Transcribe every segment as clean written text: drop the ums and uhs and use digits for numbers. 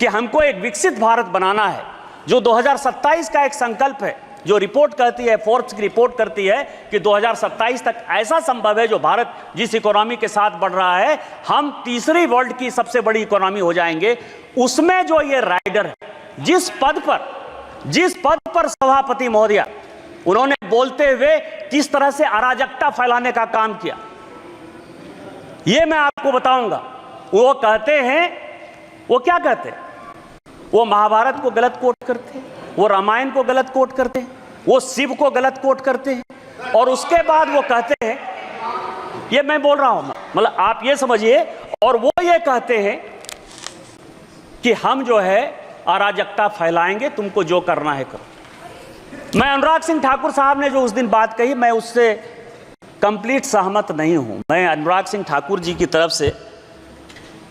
कि हमको एक विकसित भारत बनाना है, जो 2027 का एक संकल्प है, जो रिपोर्ट कहती है, फोर्ब्स की रिपोर्ट करती है कि 2027 तक ऐसा संभव है, जो भारत जिस इकोनॉमी के साथ बढ़ रहा है, हम तीसरी वर्ल्ड की सबसे बड़ी इकोनॉमी हो जाएंगे। उसमें जो ये राइडर है, जिस पद पर सभापति महोदया उन्होंने बोलते हुए किस तरह से अराजकता फैलाने का काम किया, ये मैं आपको बताऊंगा। वो कहते हैं, वो क्या कहते हैं, वो महाभारत को गलत कोट करते हैं, वो रामायण को गलत कोट करते हैं, वो शिव को गलत कोट करते हैं, और उसके बाद वो कहते हैं, ये मैं बोल रहा हूं, मतलब आप ये समझिए, और वो ये कहते हैं कि हम जो है अराजकता फैलाएंगे, तुमको जो करना है करो। मैं अनुराग सिंह ठाकुर साहब ने जो उस दिन बात कही, मैं उससे कंप्लीट सहमत नहीं हूं। मैं अनुराग सिंह ठाकुर जी की तरफ से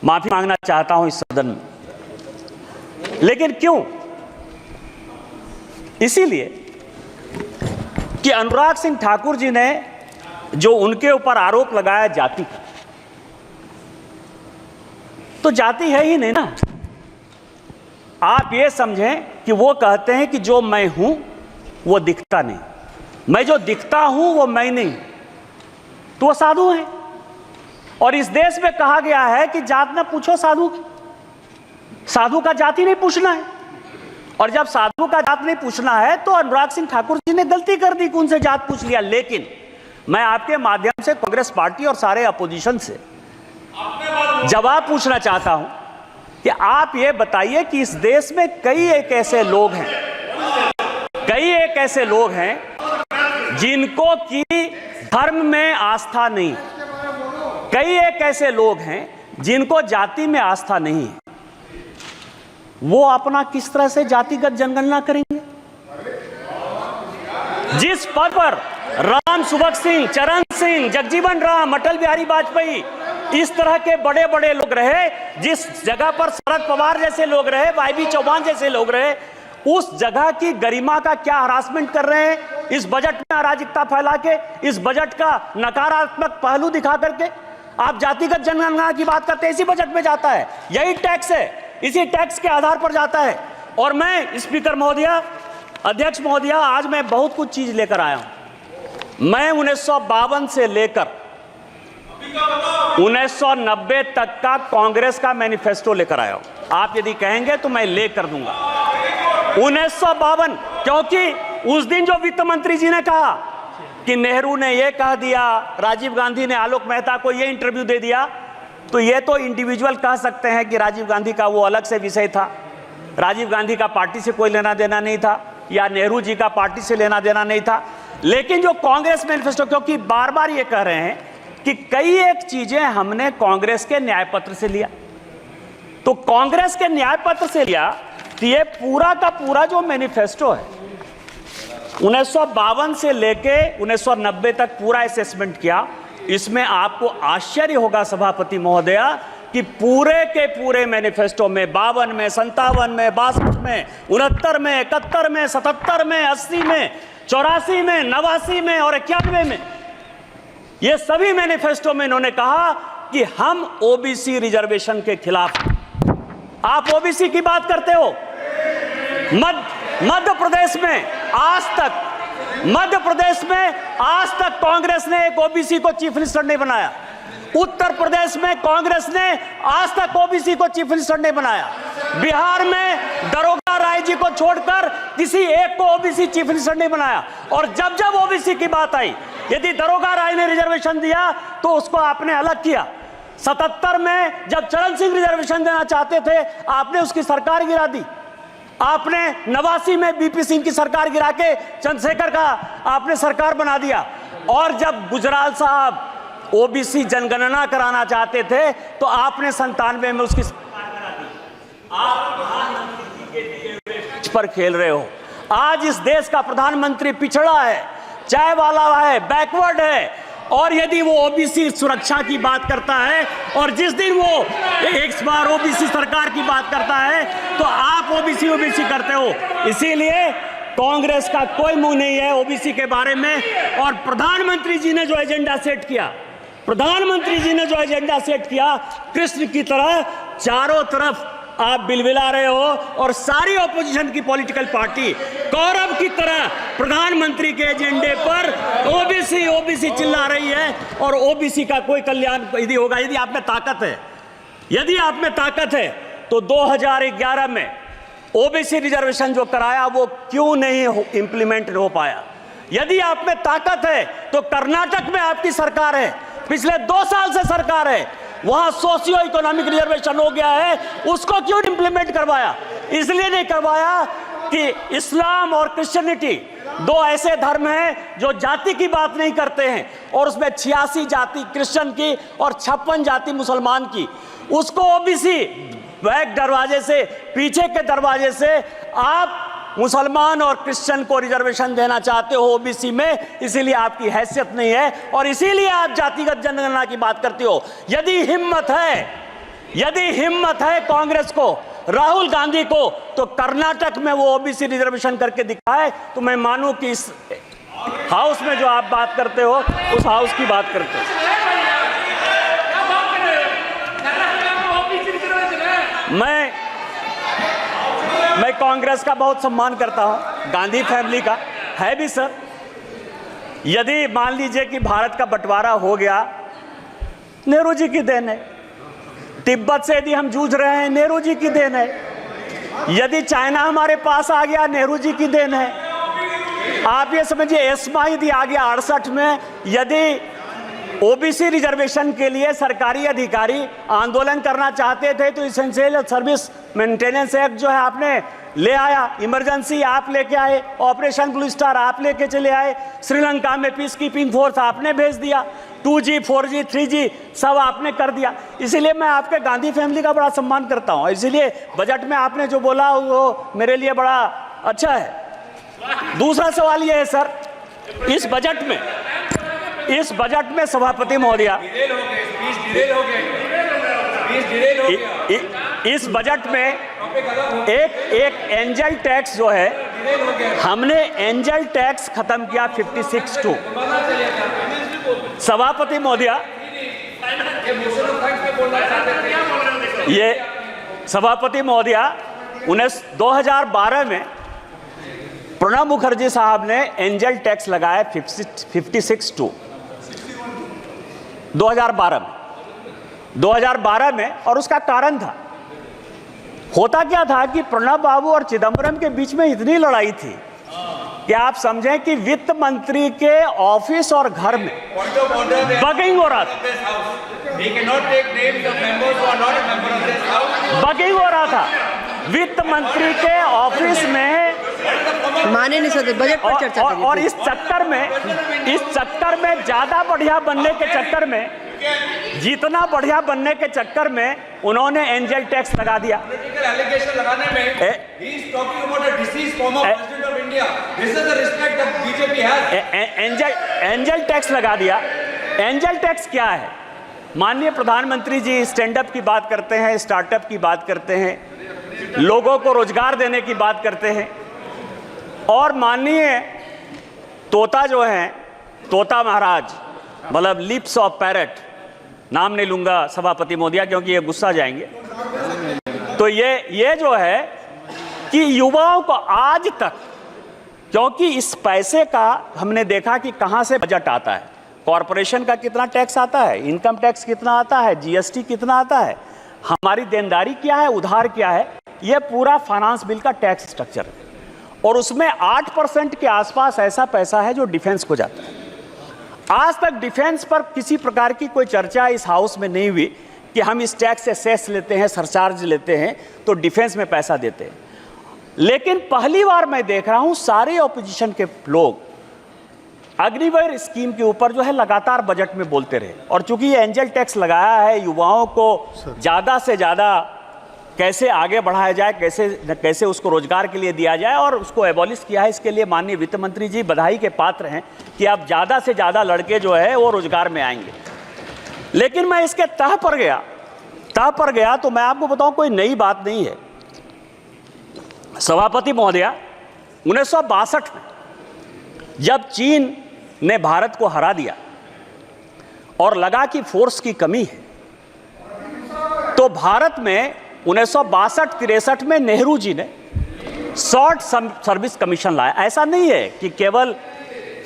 माफी मांगना चाहता हूं इस सदन में। लेकिन क्यों? इसीलिए कि अनुराग सिंह ठाकुर जी ने जो उनके ऊपर आरोप लगाया जाति का, तो जाति है ही नहीं ना। आप ये समझें कि वो कहते हैं कि जो मैं हूं वो दिखता नहीं, मैं जो दिखता हूं वो मैं नहीं, तो वो साधु है। और इस देश में कहा गया है कि जात न पूछो साधु की, साधु का जाति नहीं पूछना है। और जब साधु का जात नहीं पूछना है तो अनुराग सिंह ठाकुर जी ने गलती कर दी कि उनसे जात पूछ लिया। लेकिन मैं आपके माध्यम से कांग्रेस पार्टी और सारे अपोजिशन से जवाब पूछना चाहता हूं कि आप ये बताइए कि इस देश में कई एक ऐसे लोग हैं जिनको की धर्म में आस्था नहीं, कई एक ऐसे लोग हैं जिनको जाति में आस्था नहीं है। वो अपना किस तरह से जातिगत जनगणना करेंगे? जिस पद पर राम सुभग सिंह, चरण सिंह, जगजीवन राम, अटल बिहारी वाजपेयी, इस तरह के बड़े बड़े लोग रहे, जिस जगह पर शरद पवार जैसे लोग रहे, वाईबी चौहान जैसे लोग रहे, उस जगह की गरिमा का क्या हरासमेंट कर रहे हैं इस बजट में अराजकता फैला के, इस बजट का नकारात्मक पहलू दिखा करके। आप जातिगत जनगणना की बात करते हैं, इसी बजट में जाता है, यही टैक्स है, इसी टैक्स के आधार पर जाता है। और मैं स्पीकर महोदया, अध्यक्ष महोदया, आज मैं बहुत कुछ चीज लेकर आया हूं। मैं 1952 से लेकर 1990 तक का कांग्रेस का मैनिफेस्टो लेकर आया हूं। आप यदि कहेंगे तो मैं लेकर दूंगा 1952, क्योंकि उस दिन जो वित्त मंत्री जी ने कहा कि नेहरू ने यह कह दिया, राजीव गांधी ने आलोक मेहता को यह इंटरव्यू दे दिया, तो ये तो इंडिविजुअल कह सकते हैं कि राजीव गांधी का वो अलग से विषय था, राजीव गांधी का पार्टी से कोई लेना देना नहीं था, या नेहरू जी का पार्टी से लेना देना नहीं था। लेकिन जो कांग्रेस मैनिफेस्टो, क्योंकि बार बार ये कह रहे हैं कि कई एक चीजें हमने कांग्रेस के न्याय पत्र से लिया, तो कांग्रेस के न्याय पत्र से लिया, तो ये पूरा का पूरा जो मैनिफेस्टो है 1952 से लेके 1990 तक पूरा असेसमेंट किया। इसमें आपको आश्चर्य होगा सभापति महोदया कि पूरे के पूरे मैनिफेस्टो में 52 में, 57 में, 62 में, 69 में, 71 में, 77 में, 80 में, 84 में, 89 में और 91 में, ये सभी मैनिफेस्टो में इन्होंने कहा कि हम ओबीसी रिजर्वेशन के खिलाफ। आप ओबीसी की बात करते हो, मध्य प्रदेश में आज तक कांग्रेस ने एक ओबीसी को चीफ मिनिस्टर नहीं बनाया। उत्तर प्रदेश में कांग्रेस ने आज तक ओबीसी को चीफ मिनिस्टर नहीं बनाया। बिहार में दरोगा राय जी को छोड़कर किसी एक को ओबीसी चीफ मिनिस्टर नहीं बनाया। और जब जब ओबीसी की बात आई, यदि दरोगा राय ने रिजर्वेशन दिया तो उसको आपने अलग किया। 77 में जब चरण सिंह रिजर्वेशन देना चाहते थे, आपने उसकी सरकार गिरा दी। आपने 89 में बीपी सिंह की सरकार गिरा के चंद्रशेखर का आपने सरकार बना दिया। और जब गुजराल साहब ओबीसी जनगणना कराना चाहते थे तो आपने 97 में उसकी सरकार बना दी। आप प्रधानमंत्री जी के दिए हुए पिच पर खेल रहे हो। आज इस देश का प्रधानमंत्री पिछड़ा है, चाय वाला है, बैकवर्ड है। और यदि वो ओबीसी सुरक्षा की बात करता है और जिस दिन वो एक बार ओबीसी सरकार की बात करता है तो आप ओबीसी करते हो। इसीलिए कांग्रेस का कोई मुंह नहीं है ओबीसी के बारे में। और प्रधानमंत्री जी ने जो एजेंडा सेट किया, कृष्ण की तरह चारों तरफ आप बिलबिला रहे हो और सारी ऑपोजिशन की पॉलिटिकल पार्टी कौरव की तरह प्रधानमंत्री के एजेंडे पर ओबीसी ओबीसी चिल्ला रही है और ओबीसी का कोई कल्याण यदि होगा, यदि आप में ताकत है, यदि आप में ताकत है तो 2011 में ओबीसी रिजर्वेशन जो कराया वो क्यों नहीं इंप्लीमेंट हो पाया? यदि आप में ताकत है तो कर्नाटक में आपकी सरकार है, पिछले 2 साल से सरकार है, वहां सोशियो इकोनॉमिक रिजर्वेशन हो गया है, उसको क्यों इंप्लीमेंट करवाया? इसलिए नहीं करवाया कि इस्लाम और क्रिश्चियनिटी 2 ऐसे धर्म हैं जो जाति की बात नहीं करते हैं और उसमें 86 जाति क्रिश्चियन की और 56 जाति मुसलमान की, उसको ओबीसी बैक दरवाजे से, पीछे के दरवाजे से आप मुसलमान और क्रिश्चियन को रिजर्वेशन देना चाहते हो ओबीसी में, इसीलिए आपकी हैसियत नहीं है और इसीलिए आप जातिगत जनगणना की बात करते हो। यदि हिम्मत है कांग्रेस को, राहुल गांधी को, तो कर्नाटक में वो ओबीसी रिजर्वेशन करके दिखाए तो मैं मानूं कि इस हाउस में जो आप बात करते हो उस हाउस की बात करते हो। मैं कांग्रेस का बहुत सम्मान करता हूं, गांधी फैमिली का है भी सर। यदि मान लीजिए कि भारत का बंटवारा हो गया, नेहरू जी की देन है। तिब्बत से यदि हम जूझ रहे हैं, नेहरू जी की देन है। यदि चाइना हमारे पास आ गया, नेहरू जी की देन है। आप ये समझिए एस्मा यदि आ गया 68 में, यदि ओबीसी रिजर्वेशन के लिए सरकारी अधिकारी आंदोलन करना चाहते थे तो इसेंशियल सर्विस मेंटेनेंस एक्ट जो है आपने ले आया, इमरजेंसी आप लेके आए, ऑपरेशन ब्लू स्टार आप लेके चले आए, श्रीलंका में पीस कीपिंग फोर्स आपने भेज दिया, 2G 4G 3G सब आपने कर दिया। इसीलिए मैं आपके गांधी फैमिली का बड़ा सम्मान करता हूं। इसीलिए बजट में आपने जो बोला वो मेरे लिए बड़ा अच्छा है। दूसरा सवाल ये है सर, इस बजट में सभापति महोदया, इस बजट में एक एंजल टैक्स जो है, हमने एंजल टैक्स खत्म किया 56(2). सभापति महोदया, ये सभापति महोदया 2012 में प्रणब मुखर्जी साहब ने एंजल टैक्स लगाया 56(2) 2012 में, और उसका कारण था, होता क्या था कि प्रणब बाबू और चिदम्बरम के बीच में इतनी लड़ाई थी कि आप समझें कि वित्त मंत्री के ऑफिस और घर में बगिंग हो रहा था, बगिंग हो रहा था। वित्त मंत्री के ऑफिस में माने नहीं सकते, बजट पर चर्चा करिए। और इस चक्कर में ज्यादा बढ़िया बनने के चक्कर में, जितना बढ़िया बनने के चक्कर में उन्होंने एंजल टैक्स लगा दिया। एंजल टैक्स लगा दिया। एंजल टैक्स क्या है? माननीय प्रधानमंत्री जी स्टैंड अप की बात करते हैं, स्टार्टअप की बात करते हैं, लोगों को रोजगार देने की बात करते हैं, और माननीय तोता जो है, तोता महाराज, मतलब लिप्स ऑफ पैरट, नाम नहीं लूंगा सभापति महोदया क्योंकि ये गुस्सा जाएंगे, तो ये जो है कि युवाओं को आज तक, क्योंकि इस पैसे का हमने देखा कि कहां से बजट आता है, कॉरपोरेशन का कितना टैक्स आता है, इनकम टैक्स कितना आता है, जीएसटी कितना आता है, हमारी देनदारी क्या है, उधार क्या है, यह पूरा फाइनेंस बिल का टैक्स स्ट्रक्चर है। और उसमें 8% के आसपास ऐसा पैसा है जो डिफेंस को जाता है। आज तक डिफेंस पर किसी प्रकार की कोई चर्चा इस हाउस में नहीं हुई कि हम इस टैक्स से सेस लेते हैं, सरचार्ज लेते हैं तो डिफेंस में पैसा देते हैं। लेकिन पहली बार मैं देख रहा हूं सारे ऑपोजिशन के लोग अग्निवीर स्कीम के ऊपर जो है लगातार बजट में बोलते रहे, और चूंकि ये एंजल टैक्स लगाया है, युवाओं को ज्यादा से ज्यादा कैसे आगे बढ़ाया जाए, कैसे उसको रोजगार के लिए दिया जाए और उसको एबॉलिश किया है। इसके लिए माननीय वित्त मंत्री जी बधाई के पात्र हैं कि अब ज्यादा से ज्यादा लड़के जो है वो रोजगार में आएंगे। लेकिन मैं इसके तह पर गया तो मैं आपको बताऊं कोई नई बात नहीं है। सभापति महोदया, 1962 में जब चीन ने भारत को हरा दिया और लगा कि फोर्स की कमी है, तो भारत में 1962-63 में नेहरू जी ने शॉर्ट सर्विस कमीशन लाया। ऐसा नहीं है कि केवल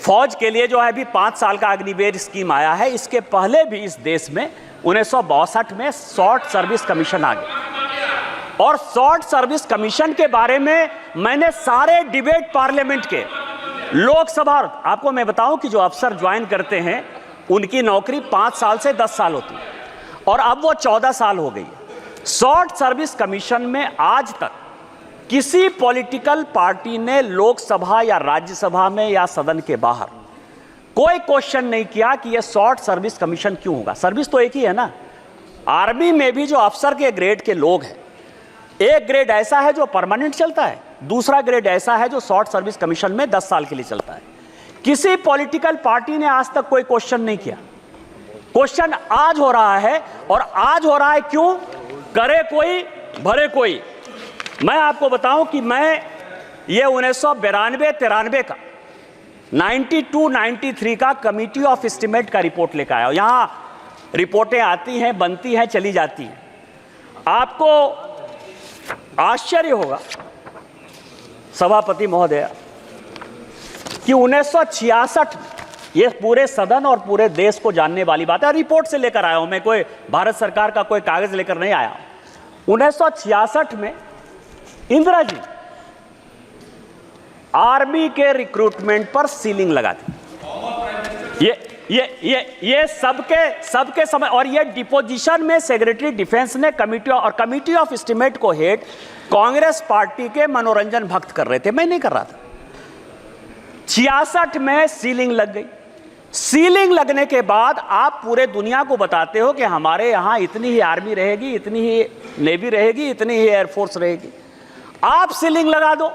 फौज के लिए जो है अभी 5 साल का अग्निवीर स्कीम आया है, इसके पहले भी इस देश में 1962 में शॉर्ट सर्विस कमीशन आ गया। और शॉर्ट सर्विस कमीशन के बारे में मैंने सारे डिबेट पार्लियामेंट के, लोकसभा, आपको मैं बताऊं कि जो अफसर ज्वाइन करते हैं उनकी नौकरी 5 साल से 10 साल होती है और अब वो 14 साल हो गई है। शॉर्ट सर्विस कमीशन में आज तक किसी पॉलिटिकल पार्टी ने लोकसभा या राज्यसभा में या सदन के बाहर कोई क्वेश्चन नहीं किया कि यह शॉर्ट सर्विस कमीशन क्यों होगा। सर्विस तो एक ही है ना। आर्मी में भी जो अफसर के ग्रेड के लोग हैं, एक ग्रेड ऐसा है जो परमानेंट चलता है, दूसरा ग्रेड ऐसा है जो शॉर्ट सर्विस कमीशन में 10 साल के लिए चलता है। किसी पॉलिटिकल पार्टी ने आज तक कोई क्वेश्चन नहीं किया। क्वेश्चन आज हो रहा है, और आज हो रहा है क्यों? करे कोई भरे कोई। मैं आपको बताऊं कि मैं ये 1992-93 का 92-93 का कमिटी ऑफ एस्टीमेट का रिपोर्ट लेकर आया हूं। यहां रिपोर्टें आती हैं, बनती हैं, चली जाती हैं। आपको आश्चर्य होगा सभापति महोदय कि 1966 में, ये पूरे सदन और पूरे देश को जानने वाली बात है, रिपोर्ट से लेकर आया हूं मैं, कोई भारत सरकार का कोई कागज लेकर नहीं आया। 1966 में इंदिरा जी आर्मी के रिक्रूटमेंट पर सीलिंग लगा दी। ये सबके समय, और ये डिपोजिशन में सेक्रेटरी डिफेंस ने कमिटी ऑफ एस्टीमेट को हेड कांग्रेस पार्टी के मनोरंजन भक्त कर रहे थे, मैं नहीं कर रहा था। 66 में सीलिंग लग गई। सीलिंग लगने के बाद आप पूरे दुनिया को बताते हो कि हमारे यहां इतनी ही आर्मी रहेगी, इतनी ही नेवी रहेगी, इतनी ही एयरफोर्स रहेगी। आप सीलिंग लगा दो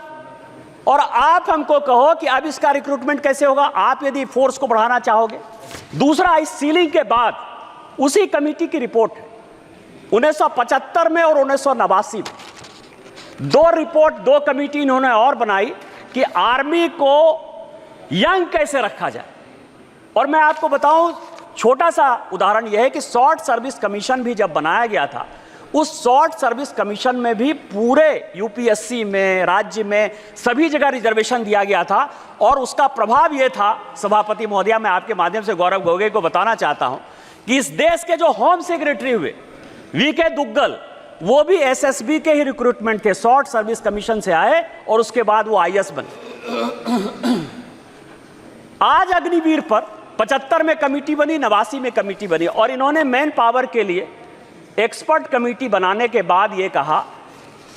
और आप हमको कहो कि अब इसका रिक्रूटमेंट कैसे होगा, आप यदि फोर्स को बढ़ाना चाहोगे। दूसरा, इस सीलिंग के बाद उसी कमेटी की रिपोर्ट है 1975 में और 1989 में, 2 रिपोर्ट, 2 कमेटी इन्होंने और बनाई कि आर्मी को यंग कैसे रखा जाए। और मैं आपको बताऊं, छोटा सा उदाहरण यह है कि शॉर्ट सर्विस कमीशन भी जब बनाया गया था, उस शॉर्ट सर्विस कमीशन में भी पूरे यूपीएससी में, राज्य में, सभी जगह रिजर्वेशन दिया गया था। और उसका प्रभाव यह था, सभापति महोदय, मैं आपके माध्यम से गौरव गोगोई को बताना चाहता हूं कि इस देश के जो होम सेक्रेटरी हुए वीके दुग्गल, वो भी एसएसबी के ही रिक्रूटमेंट थे, शॉर्ट सर्विस कमीशन से आए और उसके बाद वो आईएएस बने। आज अग्निवीर पर 75 में कमेटी बनी, 89 में कमेटी बनी, और इन्होंने मैन पावर के लिए एक्सपर्ट कमेटी बनाने के बाद यह कहा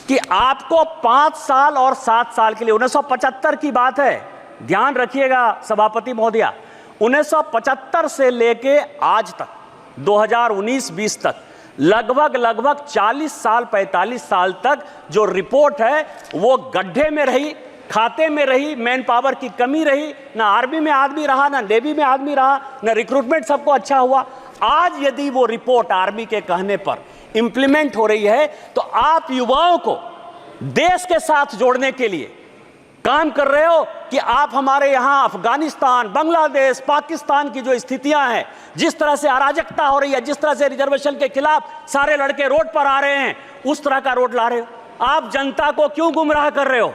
कि आपको 5 साल और 7 साल के लिए, 1975 की बात है, ध्यान रखिएगा सभापति महोदय, 1975 से लेके आज तक 2019-20 तक लगभग 40 साल 45 साल तक जो रिपोर्ट है वो गड्ढे में रही, खाते में रही, मैन पावर की कमी रही, ना आर्मी में आदमी रहा, ना नेवी में आदमी रहा, ना रिक्रूटमेंट सबको अच्छा हुआ। आज यदि वो रिपोर्ट आर्मी के कहने पर इंप्लीमेंट हो रही है तो आप युवाओं को देश के साथ जोड़ने के लिए काम कर रहे हो कि आप हमारे यहां अफगानिस्तान, बांग्लादेश, पाकिस्तान की जो स्थितियां हैं, जिस तरह से अराजकता हो रही है, जिस तरह से रिजर्वेशन के खिलाफ सारे लड़के रोड पर आ रहे हैं, उस तरह का रोड ला रहे हो। आप जनता को क्यों गुमराह कर रहे हो?